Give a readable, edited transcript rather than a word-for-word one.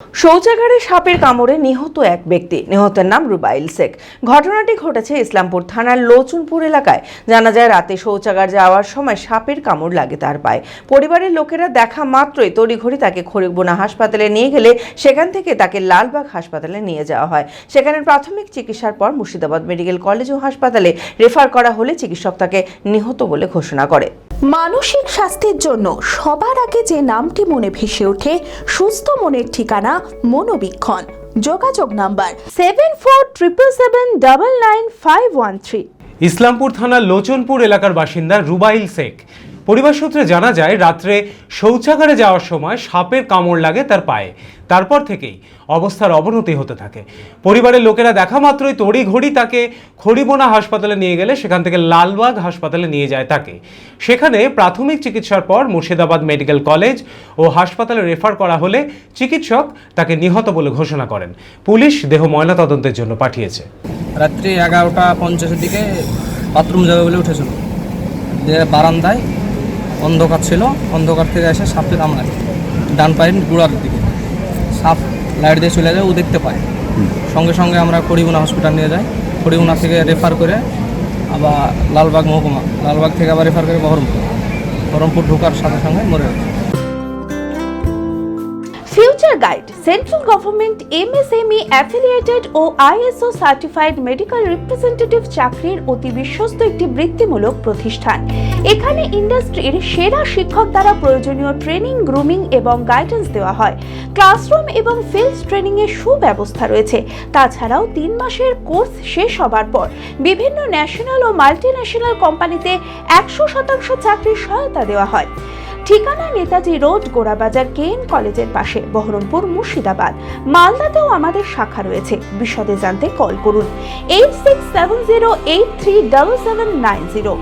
শৌচাগারে সাপের কামড়ে নিহত এক ব্যক্তি। নিহতের নাম রুবাইল শেখ। ঘটনাটি ঘটেছে ইসলামপুর থানার লোচনপুর এলাকায়। জানা যায়, রাতে শৌচাগার যাওয়ার সময় সাপের কামড় লাগে তার পায়ে। পরিবারের লোকেরা দেখা মাত্রই তড়িঘড়ি তাকে খড়িবোনা হাসপাতালে নিয়ে গেলে সেখান থেকে তাকে লালবাগ হাসপাতালে নিয়ে যাওয়া হয়। সেখানে প্রাথমিক চিকিৎসার পর মুর্শিদাবাদ মেডিকেল কলেজ ও হাসপাতালে রেফার করা হলে চিকিৎসক তাকে নিহত বলে ঘোষণা করে। মানসিক স্বাস্থ্যের জন্য সবার আগে যে নামটি মনে ভেসে ওঠে, সুস্থ মনের ঠিকানা মনোবীক্ষণ। যোগাযোগ নাম্বার 7477799513। ইসলামপুর থানার লোচনপুর এলাকার বাসিন্দা রুবাইল শেখ। পরিবার সূত্রে জানা যায়, রাত্রে শৌচাগারে যাওয়ার সময় সাপের কামড় লাগে তার পায়ে। তারপর থেকেই অবস্থার অবনতি হতে থাকে। পরিবারের লোকেরা দেখা মাত্রই তড়িঘড়ি তাকে খড়িবোনা হাসপাতালে নিয়ে গেলে সেখান থেকে লালবাগ হাসপাতালে নিয়ে যায় তাকে। সেখানে প্রাথমিক চিকিৎসার পর মুর্শিদাবাদ মেডিকেল কলেজ ও হাসপাতালে রেফার করা হলে চিকিৎসক তাকে নিহত বলে ঘোষণা করেন। পুলিশ দেহ ময়নাতদন্তের জন্য পাঠিয়েছে। রাত্রি 11:50-এর দিকে বাথরুম যাবে বলে উঠেছিল, যে বারান্দায় অন্ধকার ছিল, অন্ধকার থেকে এসে সাপে কামড়ায় ডান পায়ের গোড়ার দিকে। সাপ লাইট দিয়ে চলে যায়, ও দেখতে পায়। সঙ্গে সঙ্গে আমরা খড়িবোনা হসপিটাল নিয়ে যাই। খড়িবোনা থেকে রেফার করে আবার লালবাগ মহকুমা, লালবাগ থেকে আবার রেফার করে বহরমপুর ঢোকার সাথে সঙ্গে মরে যায়। Future guide central government MSME affiliated ও ISO সার্টিফাইড মেডিকেল রিপ্রেজেন্টেটিভ চাকরির অতি বিশ্বস্ত একটি বৃত্তিমূলক প্রতিষ্ঠান। এখানে ইন্ডাস্ট্রির সেরা শিক্ষক দ্বারা প্রয়োজনীয় ট্রেনিং, গ্রুমিং এবং গাইডেন্স দেওয়া হয়। ক্লাসরুম এবং ফিল্ড ট্রেনিং এর সুব্যবস্থা রয়েছে। তাছাড়াও 3 মাসের কোর্স শেষ হবার পর বিভিন্ন ন্যাশনাল ও মাল্টিন্যাশনাল কোম্পানিতে 100% চাকরির সহায়তা দেওয়া হয়। ঠিকানা নেতাজি রোড, গোড়াবাজার KN কলেজের পাশে, বহরমপুর, মুর্শিদাবাদ। মালদাতেও আমাদের শাখা রয়েছে। বিশদে জানতে কল করুন 8670837790।